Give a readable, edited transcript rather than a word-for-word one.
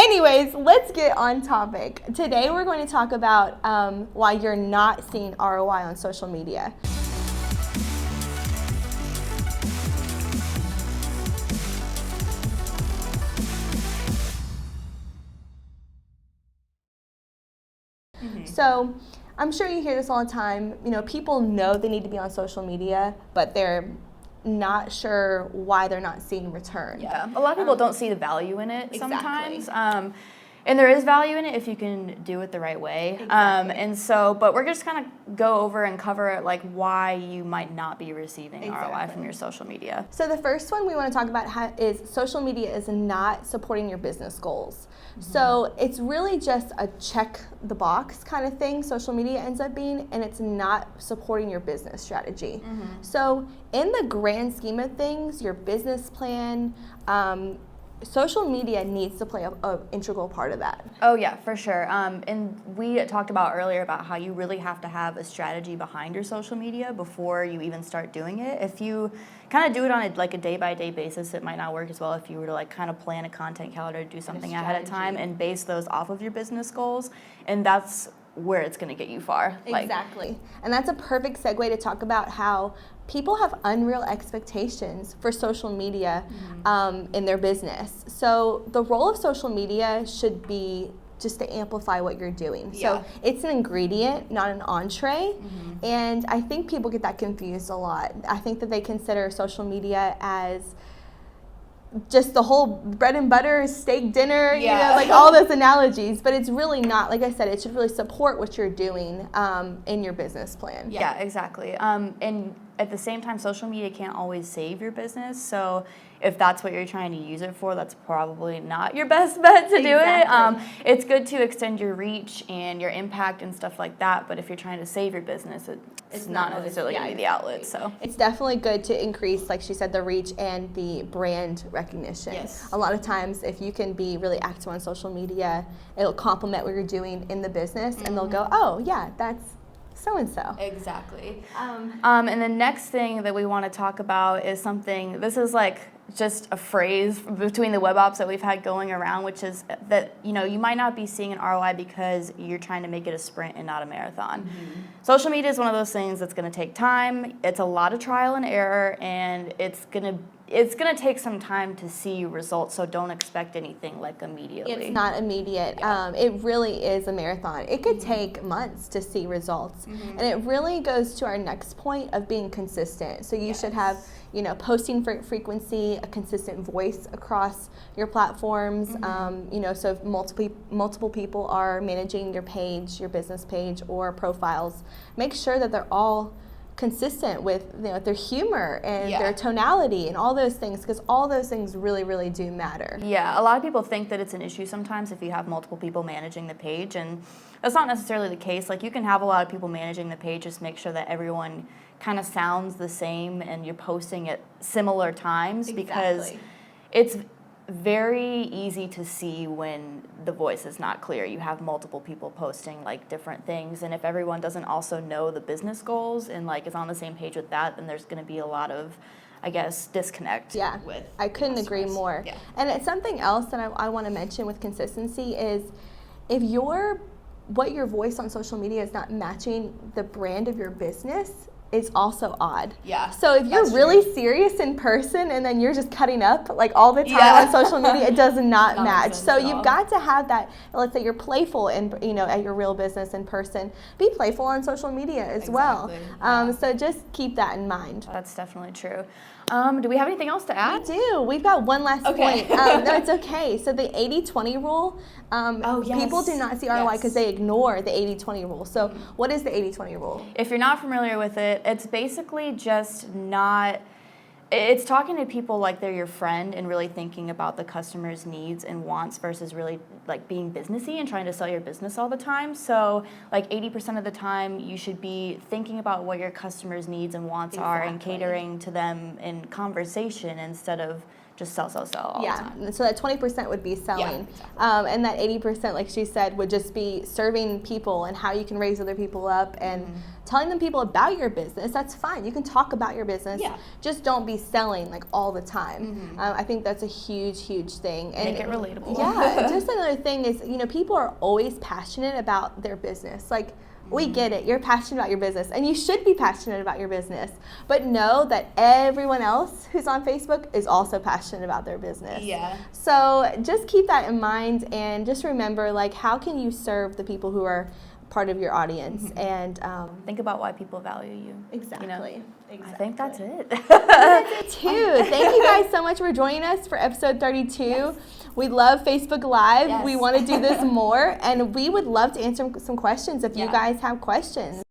Anyways, let's get on topic. Today we're going to talk about why you're not seeing ROI on social media. So I'm sure you hear this all the time. You know, people know they need to be on social media, but they're not sure why they're not seeing return. Yeah, a lot of people don't see the value in it Exactly. sometimes. And there is value in it if you can do it the right way. Exactly. But we're just kind of go over and cover like why you might not be receiving ROI from your social media. So the first one we want to talk about is social media is not supporting your business goals. So it's really just a check the box kind of thing, social media ends up being, and it's not supporting your business strategy. So in the grand scheme of things, your business plan, social media needs to play an integral part of that. Oh yeah, for sure. And we talked about earlier about how you really have to have a strategy behind your social media before you even start doing it. If you kind of do it on a day-by-day basis, it might not work as well if you were to like kind of plan a content calendar, do something ahead of time, and base those off of your business goals. And that's where it's going to get you far. Exactly. And that's a perfect segue to talk about how people have unreal expectations for social media in their business. So the role of social media should be just to amplify what you're doing. So it's an ingredient, not an entree. And I think people get that confused a lot. I think that they consider social media as just the whole bread and butter steak dinner, you know, like all those analogies, but it's really not. Like I said, it should really support what you're doing in your business plan. Yeah, exactly. And at the same time, social media can't always save your business. So if that's what you're trying to use it for, that's probably not your best bet to do it. It's good to extend your reach and your impact and stuff like that, but if you're trying to save your business, it's not necessarily going to be the outlet. So it's definitely good to increase, like she said, the reach and the brand recognition. A lot of times, if you can be really active on social media, it'll complement what you're doing in the business, and they'll go, oh yeah, that's so-and-so. Exactly. And the next thing that we want to talk about is something, this is like just a phrase between the web ops that we've had going around, which is that, you know, you might not be seeing an ROI because you're trying to make it a sprint and not a marathon. Social media is one of those things that's going to take time. It's a lot of trial and error, and it's going to take some time to see results, so don't expect anything like immediately. It's not immediate. It really is a marathon. It could take months to see results. And it really goes to our next point of being consistent. So you should have, you know, posting frequency, a consistent voice across your platforms. You know, so if multiple people are managing your page, your business page or profiles, make sure that they're all consistent with, you know, their humor and their tonality and all those things, because all those things really, really do matter. Yeah, a lot of people think that it's an issue sometimes if you have multiple people managing the page, and that's not necessarily the case. Like, you can have a lot of people managing the page, just make sure that everyone kind of sounds the same and you're posting at similar times, because it's very easy to see when the voice is not clear. You have multiple people posting like different things, and if everyone doesn't also know the business goals and like is on the same page with that, then there's going to be a lot of, I guess, disconnect. With I couldn't agree more. And it's something else that I want to mention with consistency is if what your voice on social media is not matching the brand of your business, is also odd. So if you're really serious in person and then you're just cutting up like all the time on social media, it does not match. So you've got to have that. Let's say you're playful and, you know, at your real business in person, be playful on social media as well. So just keep that in mind. That's definitely true. Do we have anything else to add? We do. We've got one last point. No, it's okay. So the 80-20 rule, people do not see ROI because they ignore the 80-20 rule. So what is the 80-20 rule? If you're not familiar with it, it's basically just not... It's talking to people like they're your friend and really thinking about the customer's needs and wants versus really like being businessy and trying to sell your business all the time. So like 80% of the time you should be thinking about what your customer's needs and wants are and catering to them in conversation instead of just sell all the time. Yeah, so that 20% would be selling. Yeah, exactly. And that 80%, like she said, would just be serving people and how you can raise other people up and telling them people about your business. That's fine. You can talk about your business. Yeah. Just don't be selling like all the time. I think that's a huge, huge thing. And Make it relatable. Yeah, just another thing is, people are always passionate about their business. Like, we get it. You're passionate about your business, and you should be passionate about your business. But know that everyone else who's on Facebook is also passionate about their business. Yeah. So just keep that in mind, and just remember, like, how can you serve the people who are part of your audience? And think about why people value you. Exactly. I think that's it. That's it too. Thank you guys so much for joining us for episode 32. Yes. We love Facebook Live. Yes. We want to do this more, and we would love to answer some questions if you guys have questions.